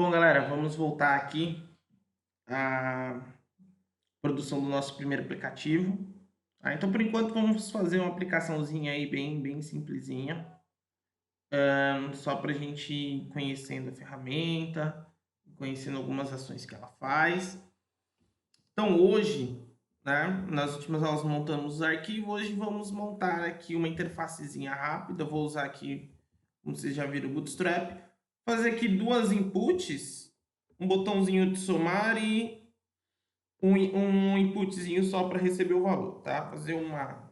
Bom, galera, vamos voltar aqui à produção do nosso primeiro aplicativo. Então, por enquanto, vamos fazer uma aplicaçãozinha aí bem simplesinha, só para a gente ir conhecendo a ferramenta, conhecendo algumas ações que ela faz. Então, hoje, né, nas últimas aulas montamos os arquivos, hoje vamos montar aqui uma interfacezinha rápida. Vou usar aqui, como vocês já viram, o Bootstrap. Fazer aqui duas inputs, um botãozinho de somar e um inputzinho só para receber o valor, tá? Fazer uma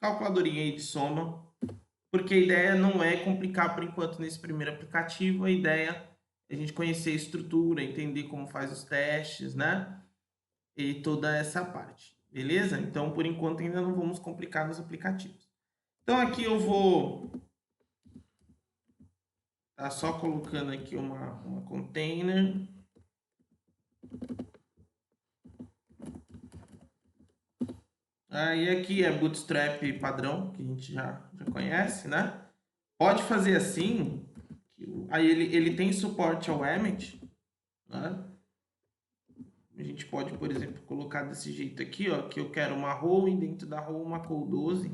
calculadorinha aí de soma, porque a ideia não é complicar por enquanto nesse primeiro aplicativo, a ideia é a gente conhecer a estrutura, entender como faz os testes, né? E toda essa parte, beleza? Então, por enquanto, ainda não vamos complicar nos aplicativos. Então, aqui eu vou tá só colocando aqui uma container. Aí aqui é Bootstrap padrão, que a gente já conhece, né? Pode fazer assim, aí ele tem suporte ao Emmet, né? A gente pode, por exemplo, colocar desse jeito aqui, ó, que eu quero uma row e dentro da row uma col12.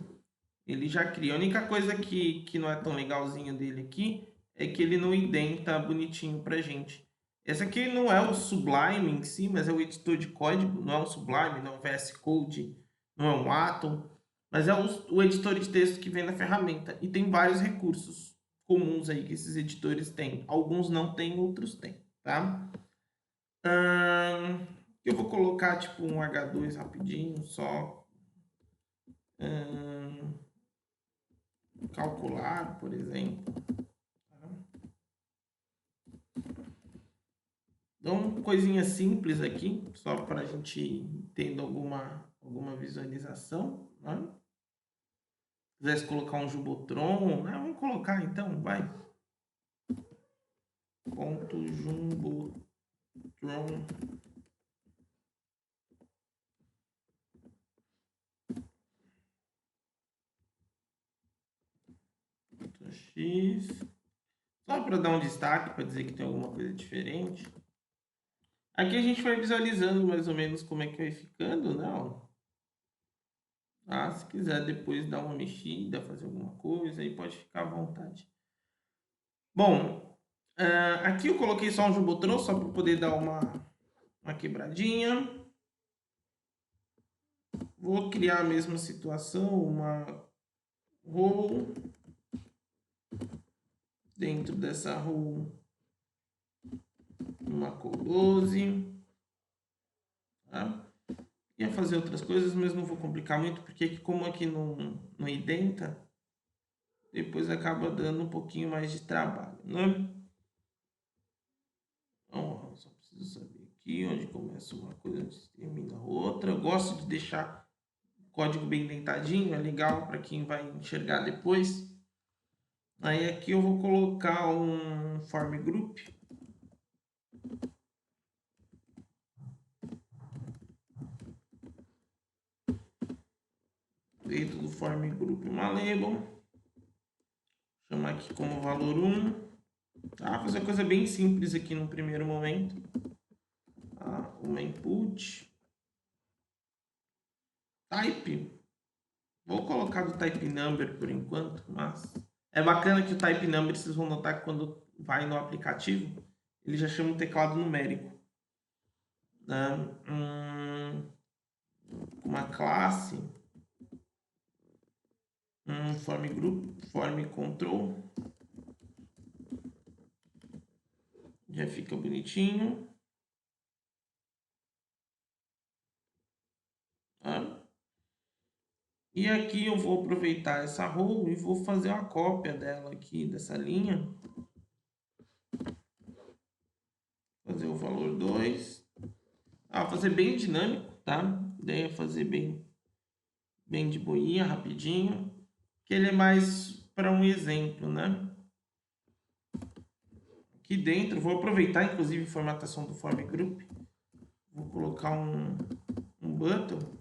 Ele já cria. A única coisa que não é tão legalzinho dele aqui é que ele não indenta bonitinho pra gente. Esse aqui não é o Sublime em si, mas é o editor de código. Não é um Sublime, não é um VS Code, não é um Atom, mas é o editor de texto que vem na ferramenta. E tem vários recursos comuns aí que esses editores têm. Alguns não têm, outros têm, tá? Eu vou colocar tipo um H2 rapidinho, só calcular, por exemplo. Então, coisinha simples aqui, só para a gente tendo alguma visualização, né? Se quisesse colocar um Jumbotron, né? Vamos colocar então, vai. Ponto Jumbotron. X. Só para dar um destaque, para dizer que tem alguma coisa diferente. Aqui a gente vai visualizando mais ou menos como é que vai ficando, né? Se quiser depois dar uma mexida, fazer alguma coisa, aí pode ficar à vontade. Bom, aqui eu coloquei só um Jumbotron, só para poder dar uma quebradinha. Vou criar a mesma situação, uma row. Dentro dessa row, uma col12. Tá? Ia fazer outras coisas, mas não vou complicar muito, porque como aqui não identa, depois acaba dando um pouquinho mais de trabalho, né? Então, só preciso saber aqui onde começa uma coisa, onde termina outra. Eu gosto de deixar o código bem indentadinho, é legal para quem vai enxergar depois. Aí aqui eu vou colocar um form group. Dentro do form group uma label. Chamar aqui como valor 1. Tá? Fazer uma coisa bem simples aqui no primeiro momento. Tá? Uma input. Type. Vou colocar do type number por enquanto, mas é bacana que o type number vocês vão notar que quando vai no aplicativo, ele já chama um teclado numérico. Uma classe, um form group, form control. Já fica bonitinho. Tá? E aqui eu vou aproveitar essa row e vou fazer uma cópia dela aqui, dessa linha. Fazer o valor 2. Fazer bem dinâmico, tá? A ideia é fazer bem de boinha, rapidinho. Que ele é mais para um exemplo, né? Aqui dentro, vou aproveitar inclusive a formatação do form group. Vou colocar um button.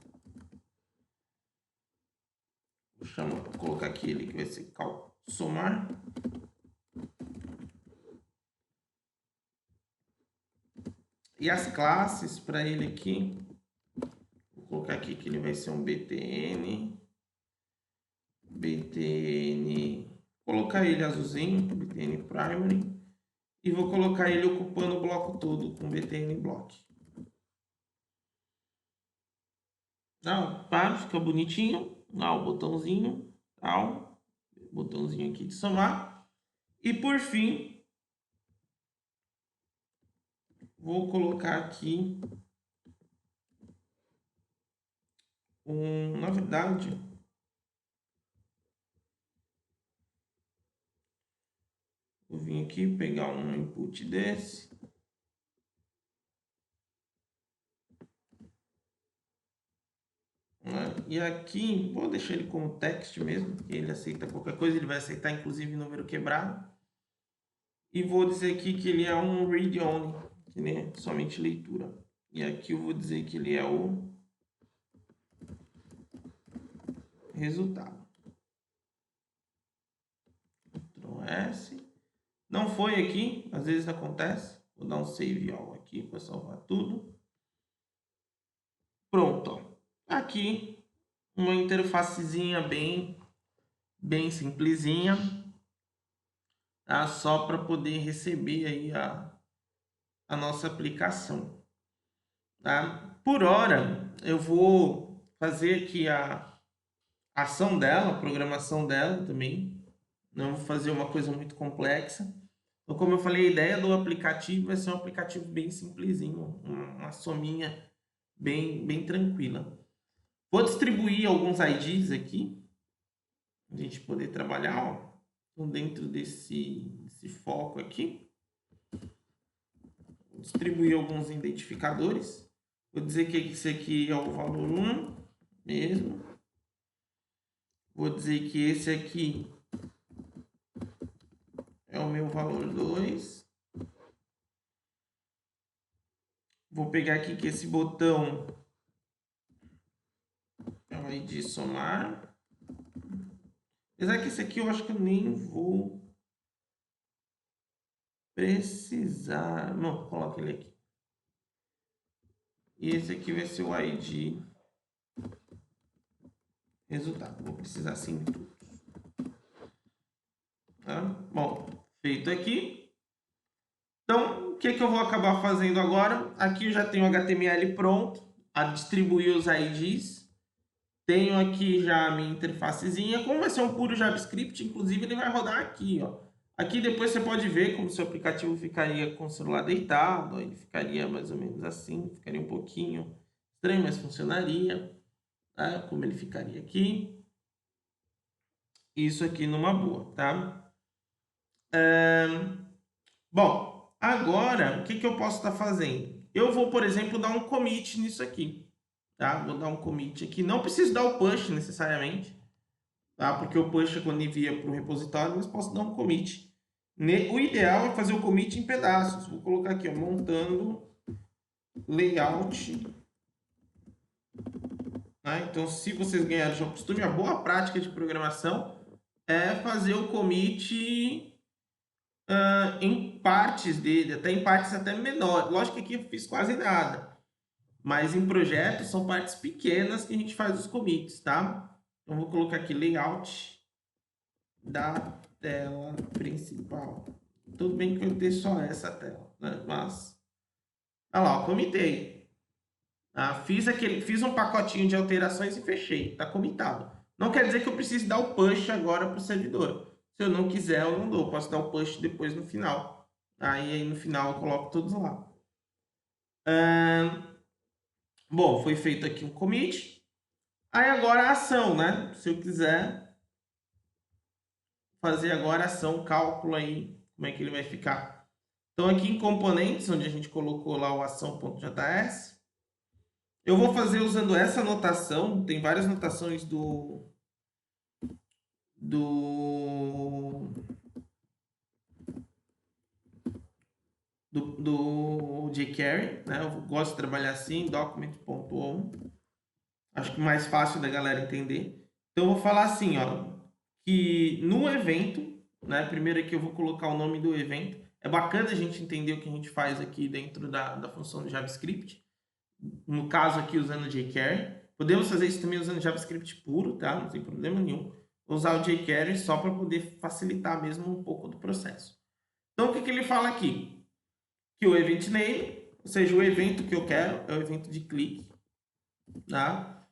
Vou colocar aqui ele que vai ser somar. E as classes para ele aqui, vou colocar aqui que ele vai ser um BTN, colocar ele azulzinho, BTN Primary, e vou colocar ele ocupando o bloco todo com BTN Block. Tá, fica bonitinho. O botãozinho, botãozinho aqui de somar. E por fim, vou colocar aqui na verdade, vou vir aqui pegar um input desse. E aqui, vou deixar ele como text mesmo, porque ele aceita qualquer coisa, ele vai aceitar inclusive número quebrado. E vou dizer aqui que ele é um read-only, que nem é somente leitura. E aqui eu vou dizer que ele é o resultado. Ctrl S. Não foi aqui, às vezes acontece. Vou dar um save all aqui para salvar tudo. Pronto, ó. Aqui uma interfacezinha bem simplesinha, tá? Só para poder receber aí a nossa aplicação, tá? Por hora, eu vou fazer aqui a ação dela, a programação dela também. Não vou fazer uma coisa muito complexa. Então, como eu falei, a ideia do aplicativo vai ser um aplicativo bem simplesinho, uma sominha bem tranquila. Vou distribuir alguns IDs aqui, para a gente poder trabalhar, ó. Então, dentro desse foco aqui, vou distribuir alguns identificadores. Vou dizer que esse aqui é o valor 1 mesmo. Vou dizer que esse aqui é o meu valor 2. Vou pegar aqui que esse botão é o ID somar. Apesar que esse aqui eu acho que eu nem vou precisar. Não, coloca ele aqui. E esse aqui vai ser o ID resultado. Vou precisar sim de tudo. Tá? Bom, feito aqui. Então, o que eu vou acabar fazendo agora? Aqui eu já tenho o HTML pronto, a distribuir os IDs. Tenho aqui já a minha interfacezinha. Como vai ser um puro JavaScript, inclusive ele vai rodar aqui, ó. Aqui depois você pode ver como seu aplicativo ficaria com o celular deitado. Ele ficaria mais ou menos assim, ficaria um pouquinho estranho, mas funcionaria. Tá? Como ele ficaria aqui. Isso aqui numa boa, tá? Bom, agora o que eu posso estar fazendo? Eu vou, por exemplo, dar um commit nisso aqui. Tá? Vou dar um commit aqui. Não preciso dar o push necessariamente, tá? Porque o push é quando envia para o repositório, mas posso dar um commit. O ideal é fazer o commit em pedaços. Vou colocar aqui, ó, montando layout. Tá? Então, se vocês ganharam já o costume, a boa prática de programação é fazer o commit em partes dele, até em partes até menores. Lógico que aqui eu fiz quase nada, mas em projetos são partes pequenas que a gente faz os commits, tá? Então, vou colocar aqui layout da tela principal. Tudo bem que eu tenho só essa tela, né? Mas, olha lá, comitei. Fiz um pacotinho de alterações e fechei. Tá comitado. Não quer dizer que eu precise dar o push agora para o servidor. Se eu não quiser, eu não dou. Posso dar o push depois no final. Aí no final eu coloco todos lá. Bom, foi feito aqui um commit. Aí agora a ação, né? Se eu quiser fazer agora a ação, cálculo aí, como é que ele vai ficar. Então aqui em componentes, onde a gente colocou lá o ação.js, eu vou fazer usando essa notação. Tem várias notações do jQuery, né? Eu gosto de trabalhar assim, document.on. Acho que mais fácil da galera entender. Então eu vou falar assim, ó, que no evento, né? Primeiro aqui eu vou colocar o nome do evento. É bacana a gente entender o que a gente faz aqui dentro da função do JavaScript. No caso aqui, usando o jQuery. Podemos fazer isso também usando JavaScript puro, tá? Não tem problema nenhum. Vou usar o jQuery só para poder facilitar mesmo um pouco do processo. Então, o que ele fala aqui? Que o event name, ou seja, o evento que eu quero, é o evento de clique, tá?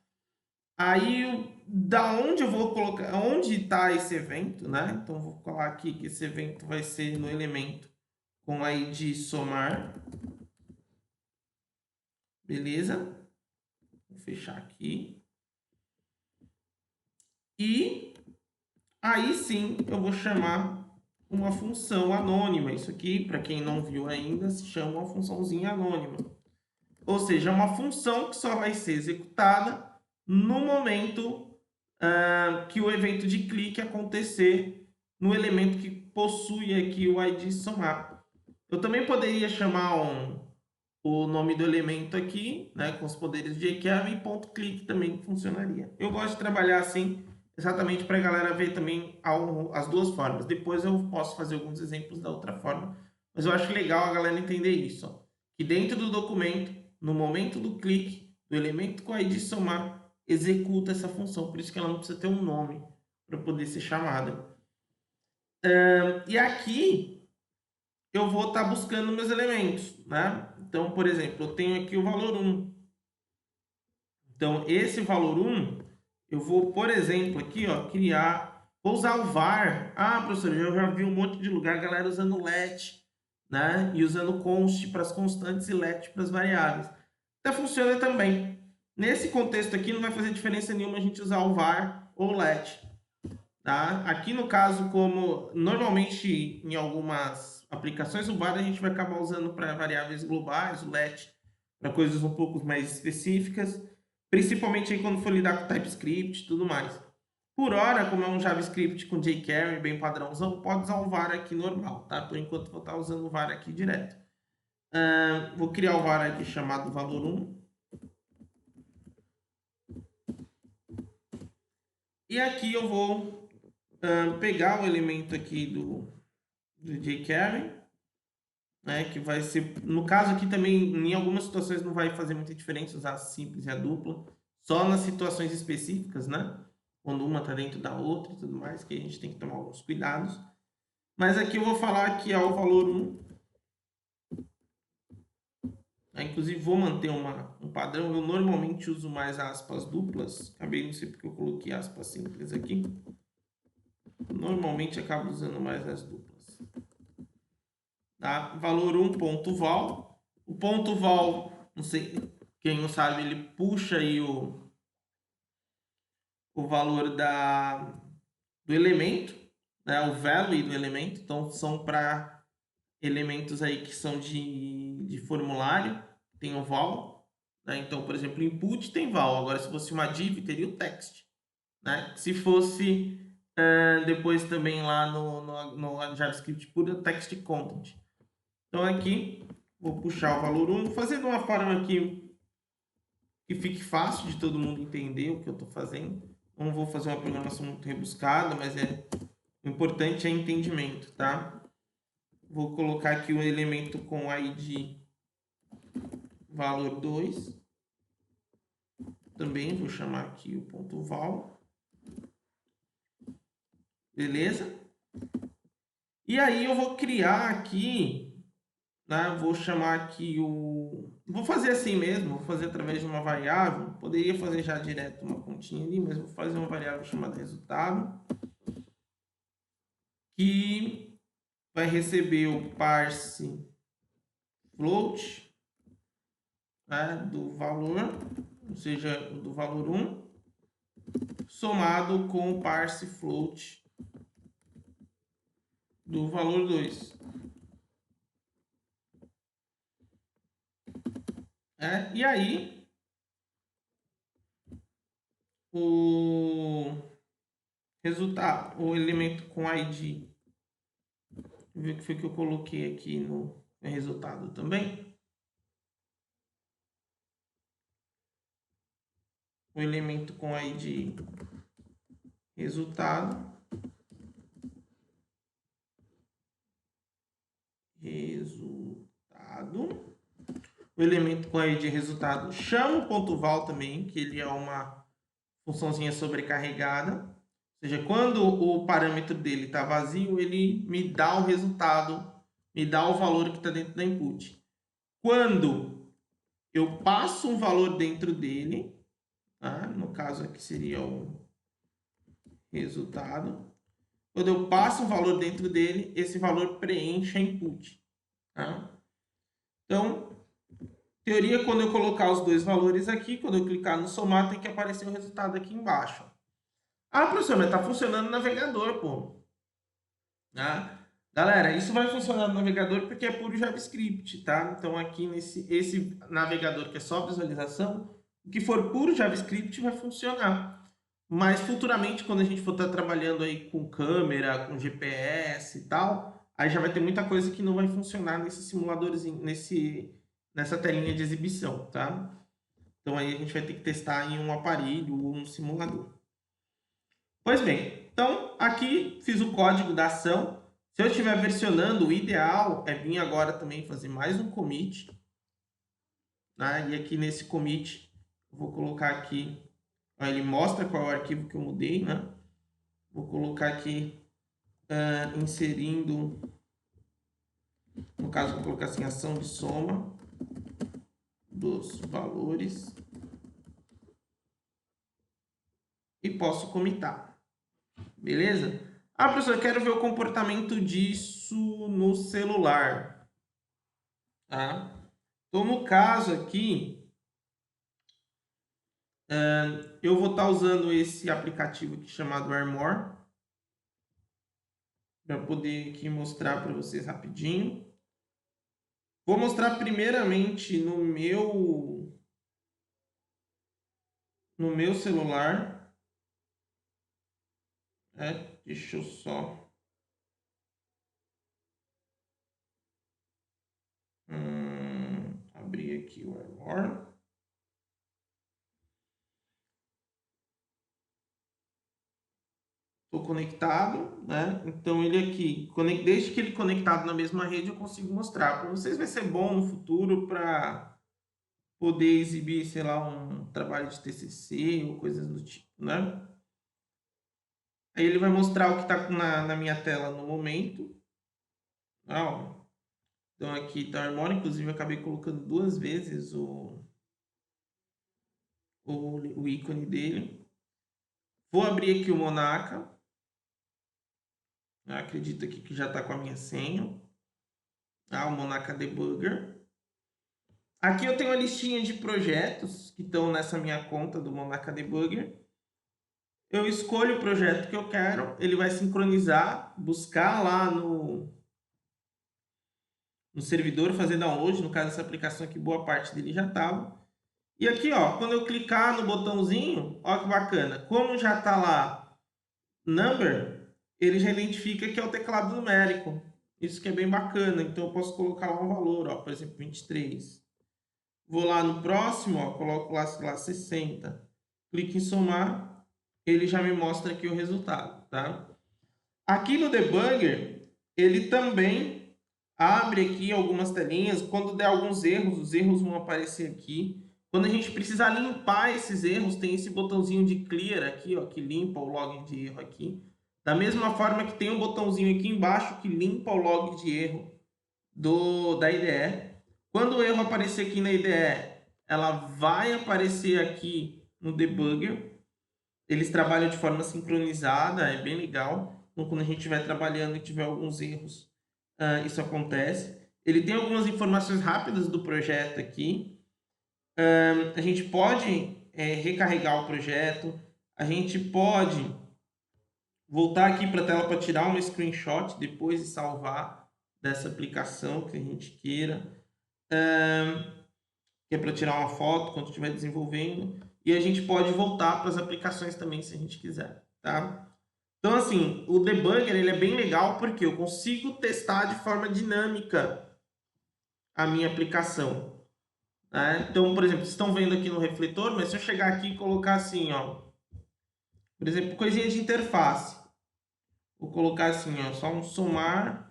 Aí, da onde eu vou colocar, onde está esse evento, né? Então, vou colar aqui que esse evento vai ser no elemento com a id somar. Beleza? Vou fechar aqui. E aí sim eu vou chamar uma função anônima. Isso aqui, para quem não viu ainda, se chama uma funçãozinha anônima. Ou seja, é uma função que só vai ser executada no momento que o evento de clique acontecer no elemento que possui aqui o id somar. Eu também poderia chamar o nome do elemento aqui, né, com os poderes de jQuery e ponto clique também funcionaria. Eu gosto de trabalhar assim, exatamente para a galera ver também as duas formas. Depois eu posso fazer alguns exemplos da outra forma, mas eu acho legal a galera entender isso, ó, que dentro do documento, no momento do clique, do elemento com a id somar, executa essa função, por isso que ela não precisa ter um nome para poder ser chamada. E aqui eu vou estar buscando meus elementos, né? Então, por exemplo, eu tenho aqui o valor 1. Então, esse valor 1, eu vou, por exemplo, aqui, ó, vou usar o var. Ah, professor, eu já vi um monte de lugar, galera usando let, né? E usando const para as constantes e let para as variáveis. Então, funciona também. Nesse contexto aqui, não vai fazer diferença nenhuma a gente usar o var ou o let. Tá? Aqui no caso, como normalmente em algumas aplicações, o var a gente vai acabar usando para variáveis globais, o let para coisas um pouco mais específicas, principalmente aí quando for lidar com TypeScript e tudo mais. Por hora, como é um JavaScript com jQuery bem padrãozão, pode usar o var aqui normal, tá? Por enquanto vou estar usando o var aqui direto. Vou criar o var aqui chamado valor 1. E aqui eu vou pegar o elemento aqui do jQuery, né, que vai ser, no caso aqui também, em algumas situações não vai fazer muita diferença usar a simples e a dupla, só nas situações específicas, né, quando uma está dentro da outra e tudo mais, que a gente tem que tomar alguns cuidados. Mas aqui eu vou falar que é o valor 1. Inclusive vou manter um padrão, eu normalmente uso mais aspas duplas, acabei não sei porque eu coloquei aspas simples aqui. Normalmente acabo usando mais as duplas. Tá? Valor 1 ponto val. O ponto val, não sei, quem não sabe, ele puxa aí o valor do elemento, né? O value do elemento. Então, são para elementos aí que são de formulário, tem o val. Né? Então, por exemplo, input tem val. Agora, se fosse uma div, teria o text. Né? Se fosse depois também lá no JavaScript puro, text content. Então, aqui, vou puxar o valor 1, vou fazer de uma forma aqui que fique fácil de todo mundo entender o que eu estou fazendo. Não vou fazer uma programação muito rebuscada, mas o importante é entendimento, tá? Vou colocar aqui o elemento com id valor 2. Também vou chamar aqui o ponto val. Beleza? E aí eu vou criar aqui, né? Vou chamar aqui vou fazer assim mesmo, vou fazer através de uma variável. Poderia fazer já direto uma continha ali, mas vou fazer uma variável chamada resultado, que vai receber o parse float, né, do valor, ou seja, do valor 1, somado com o parse float do valor 2. E aí, o resultado, o elemento com id, deixa eu ver o que foi que eu coloquei aqui no resultado também. O elemento com id resultado resultado. O elemento com a ID resultado chama o ponto val também, que ele é uma funçãozinha sobrecarregada. Ou seja, quando o parâmetro dele está vazio, ele me dá o resultado, me dá o valor que está dentro da input. Quando eu passo um valor dentro dele, tá? No caso aqui seria o resultado. Quando eu passo um valor dentro dele, esse valor preenche a input. Tá? Então, teoria, quando eu colocar os dois valores aqui, quando eu clicar no somar, tem que aparecer o resultado aqui embaixo. Ah, professor, mas está funcionando no navegador, pô. Tá? Galera, isso vai funcionar no navegador porque é puro JavaScript, tá? Então, aqui esse navegador que é só visualização, o que for puro JavaScript vai funcionar. Mas futuramente, quando a gente for estar trabalhando aí com câmera, com GPS e tal, aí já vai ter muita coisa que não vai funcionar nesse simuladorzinho, nessa telinha de exibição, tá? Então aí a gente vai ter que testar em um aparelho ou um simulador. Pois bem, então aqui fiz o código da ação. Se eu estiver versionando, o ideal é vir agora também fazer mais um commit. Né? E aqui nesse commit, eu vou colocar aqui, ele mostra qual é o arquivo que eu mudei, né? Vou colocar aqui, inserindo, no caso, vou colocar assim, ação de soma dos valores. E posso comitar. Beleza? Ah, professor, eu quero ver o comportamento disso no celular. Tá? Então, no caso aqui, eu vou estar usando esse aplicativo aqui chamado Armor, para poder aqui mostrar para vocês rapidinho. Vou mostrar primeiramente no meu celular. Deixa eu só abrir aqui o Armor. Estou conectado, né? Então ele aqui, desde que ele conectado na mesma rede, eu consigo mostrar. Para vocês vai ser bom no futuro para poder exibir, sei lá, um trabalho de TCC ou coisas do tipo, né? Aí ele vai mostrar o que está na minha tela no momento. Então aqui está o Harmony, inclusive eu acabei colocando 2 vezes o ícone dele. Vou abrir aqui o Monaca. Eu acredito aqui que já está com a minha senha. O Monaca Debugger. Aqui eu tenho a listinha de projetos que estão nessa minha conta do Monaca Debugger. Eu escolho o projeto que eu quero, ele vai sincronizar, buscar lá no servidor, fazer download. No caso, essa aplicação aqui, boa parte dele já estava. E aqui, ó, quando eu clicar no botãozinho, ó que bacana, como já está lá number, ele já identifica que é o teclado numérico. Isso que é bem bacana, então eu posso colocar lá um valor, ó, por exemplo, 23. Vou lá no próximo, ó, coloco lá 60. Clique em somar, ele já me mostra aqui o resultado, tá? Aqui no debugger, ele também abre aqui algumas telinhas. Quando der alguns erros, os erros vão aparecer aqui. Quando a gente precisar limpar esses erros, tem esse botãozinho de clear aqui, ó, que limpa o log de erro aqui. Da mesma forma que tem um botãozinho aqui embaixo que limpa o log de erro da IDE. Quando o erro aparecer aqui na IDE, ela vai aparecer aqui no debugger. Eles trabalham de forma sincronizada, é bem legal. Então, quando a gente estiver trabalhando e tiver alguns erros, isso acontece. Ele tem algumas informações rápidas do projeto aqui. A gente pode recarregar o projeto. A gente pode voltar aqui para a tela para tirar uma screenshot depois de salvar dessa aplicação que a gente queira. Que é para tirar uma foto quando estiver desenvolvendo. E a gente pode voltar para as aplicações também, se a gente quiser, tá? Então, assim, o debugger ele é bem legal porque eu consigo testar de forma dinâmica a minha aplicação. Né? Então, por exemplo, vocês estão vendo aqui no refletor, mas se eu chegar aqui e colocar assim, ó, por exemplo, coisinha de interface. Vou colocar assim, ó, só um somar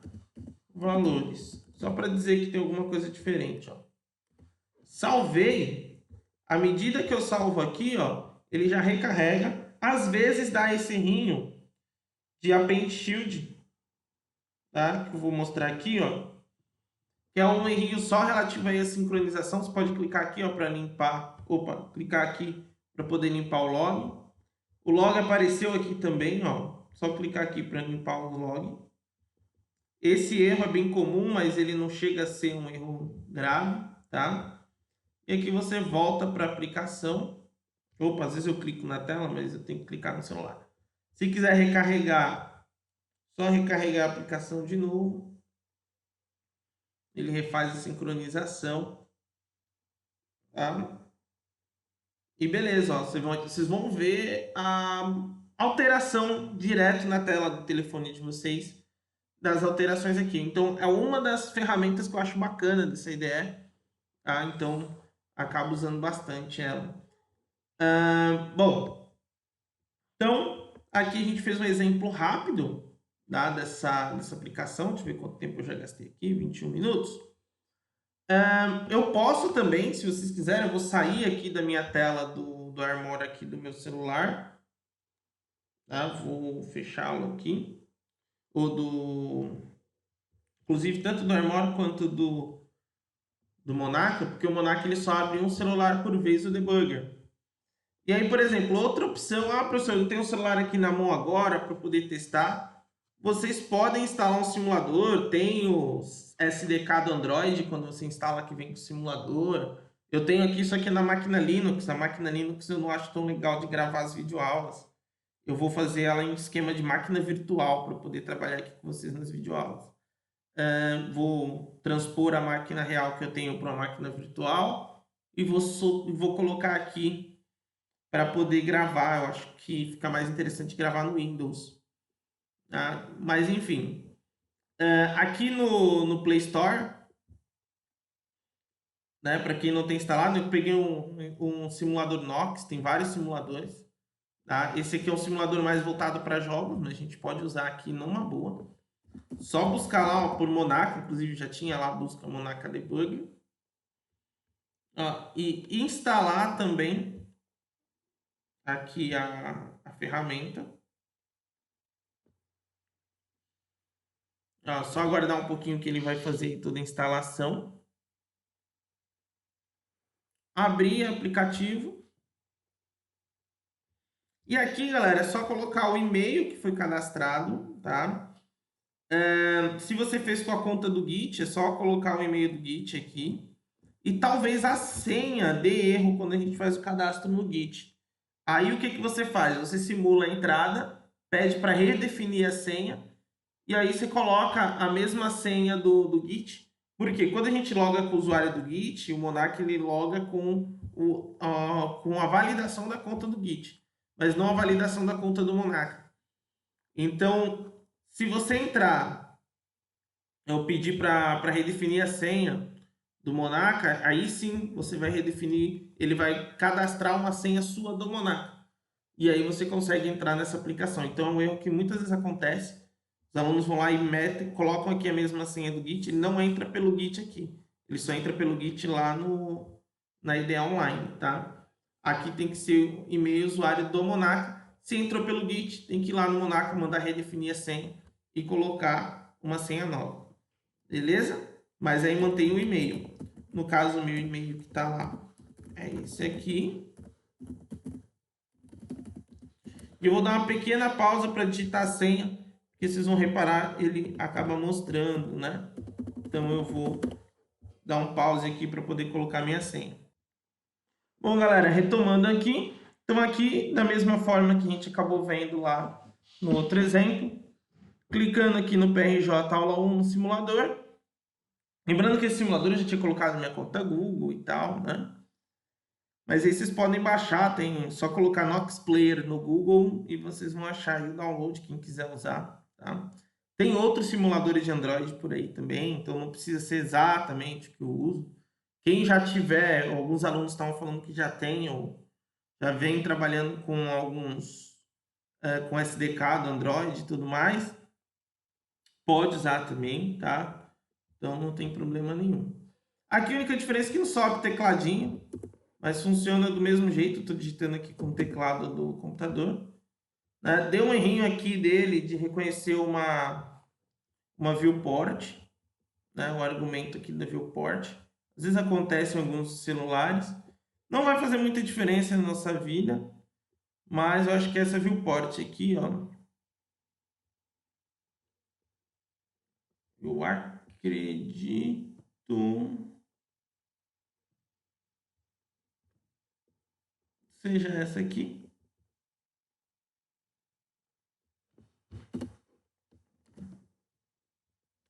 valores. Só para dizer que tem alguma coisa diferente, ó. Salvei. À medida que eu salvo aqui, ó, ele já recarrega. Às vezes dá esse errinho de Append Shield, tá? Que eu vou mostrar aqui, ó. Que é um errinho só relativo aí à sincronização. Você pode clicar aqui, ó, para limpar. Opa, clicar aqui para poder limpar o log. O log apareceu aqui também, ó. Só clicar aqui para limpar o log. Esse erro é bem comum, mas ele não chega a ser um erro grave, tá? E aqui você volta para a aplicação. Opa, às vezes eu clico na tela, mas eu tenho que clicar no celular. Se quiser recarregar, só recarregar a aplicação de novo. Ele refaz a sincronização, tá? E beleza, ó, vocês vão ver a alteração direto na tela do telefone de vocês das alterações aqui. Então, é uma das ferramentas que eu acho bacana dessa IDE, tá? Então, acabo usando bastante ela. Bom, então, aqui a gente fez um exemplo rápido, tá, dessa aplicação. Deixa eu ver quanto tempo eu já gastei aqui, 21 minutos. Eu posso também, se vocês quiserem, eu vou sair aqui da minha tela do Armor aqui do meu celular. Tá? Vou fechá-lo aqui. Inclusive, tanto do Armor quanto do Monaca, porque o Monaca ele só abre um celular por vez o debugger. E aí, por exemplo, outra opção, professor, eu tenho um celular aqui na mão agora para poder testar. Vocês podem instalar um simulador, tem o SDK do Android, quando você instala que vem com o simulador. Eu tenho aqui isso aqui na máquina Linux. A máquina Linux eu não acho tão legal de gravar as videoaulas. Eu vou fazer ela em esquema de máquina virtual para poder trabalhar aqui com vocês nas videoaulas. Vou transpor a máquina real que eu tenho para uma máquina virtual e vou colocar aqui para poder gravar. Eu acho que fica mais interessante gravar no Windows. Tá? Mas enfim, aqui no Play Store, né, para quem não tem instalado, eu peguei um simulador Nox, tem vários simuladores. Tá? Esse aqui é um simulador mais voltado para jogos, mas a gente pode usar aqui numa boa. Só buscar lá, ó, por Monaca, inclusive já tinha lá, busca Monaca Debug. E instalar também aqui a ferramenta. Só aguardar um pouquinho que ele vai fazer toda a instalação. Abrir aplicativo. E aqui, galera, é só colocar o e-mail que foi cadastrado, tá? Se você fez com a conta do Git, é só colocar o e-mail do Git aqui. E talvez a senha dê erro quando a gente faz o cadastro no Git. Aí o que você faz? Você simula a entrada, pede para redefinir a senha, e aí você coloca a mesma senha do Git. Porque quando a gente loga com o usuário do Git, o Monark ele loga com a validação da conta do Git, mas não a validação da conta do Monark. Então, se você entrar, eu pedir para redefinir a senha do Monaca, aí sim você vai redefinir, ele vai cadastrar uma senha sua do Monaca. E aí você consegue entrar nessa aplicação. Então é um erro que muitas vezes acontece. Os alunos vão lá e colocam aqui a mesma senha do Git, ele não entra pelo Git aqui. Ele só entra pelo Git lá na IDE Online, tá? Aqui tem que ser o e-mail usuário do Monaca. Se entrou pelo Git, tem que ir lá no Monaca, mandar redefinir a senha e colocar uma senha nova. Beleza? Mas aí mantém o e-mail. No caso, o meu e-mail que está lá é esse aqui. E eu vou dar uma pequena pausa para digitar a senha, porque vocês vão reparar, ele acaba mostrando, né? Então eu vou dar um pause aqui para poder colocar minha senha. Bom, galera, retomando aqui. Então aqui, da mesma forma que a gente acabou vendo lá no outro exemplo, clicando aqui no PRJ Aula 1 no simulador. Lembrando que esse simulador eu já tinha colocado na minha conta Google e tal, né? Mas aí vocês podem baixar, só colocar Nox Player no Google e vocês vão achar aí o download, quem quiser usar, tá? Tem outros simuladores de Android por aí também, então não precisa ser exatamente o que eu uso. Quem já tiver, alguns alunos estavam falando que já tem, ou já vem trabalhando com alguns, com SDK do Android e tudo mais, pode usar também, tá? Então não tem problema nenhum. Aqui a única diferença é que não sobe o tecladinho, mas funciona do mesmo jeito. Estou digitando aqui com o teclado do computador. Deu um errinho aqui dele de reconhecer uma viewport, né? O argumento aqui da viewport. Às vezes acontece em alguns celulares. Não vai fazer muita diferença na nossa vida, mas eu acho que essa viewport aqui, ó, eu acredito seja essa aqui.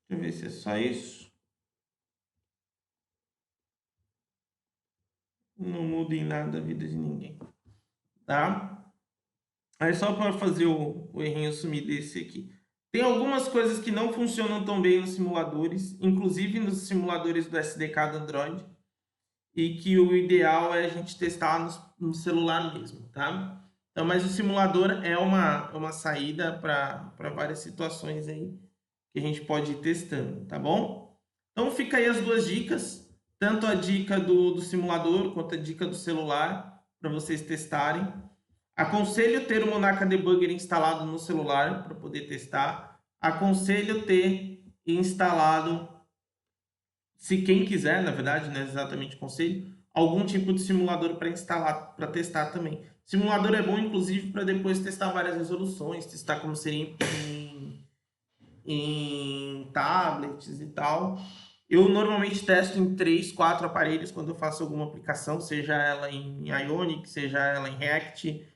Deixa eu ver se é só isso. Não muda em nada a vida de ninguém, tá? Aí só para fazer o errinho sumir desse aqui. Tem algumas coisas que não funcionam tão bem nos simuladores, inclusive nos simuladores do SDK do Android, e que o ideal é a gente testar no celular mesmo, tá? Então, mas o simulador é uma saída para várias situações aí que a gente pode ir testando, tá bom? Então fica aí as duas dicas, tanto a dica do simulador quanto a dica do celular, para vocês testarem. Aconselho ter o Monarca Debugger instalado no celular para poder testar. Aconselho ter instalado, se quem quiser, na verdade, não é exatamente conselho, algum tipo de simulador para instalar, para testar também. Simulador é bom, inclusive, para depois testar várias resoluções, testar como seria em tablets e tal. Eu normalmente testo em 3, 4 aparelhos quando eu faço alguma aplicação, seja ela em Ionic, seja ela em React,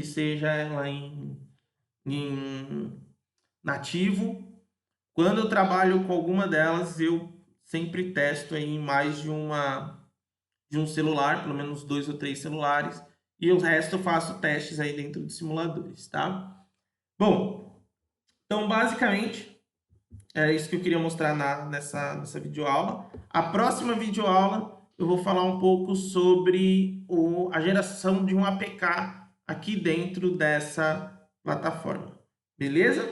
seja ela em nativo. Quando eu trabalho com alguma delas, eu sempre testo em mais de um celular, pelo menos 2 ou 3 celulares, e o resto eu faço testes aí dentro de simuladores, tá? Bom, então basicamente é isso que eu queria mostrar nessa videoaula. A próxima videoaula eu vou falar um pouco sobre a geração de um APK aqui dentro dessa plataforma. Beleza?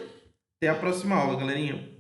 Até a próxima aula, galerinha.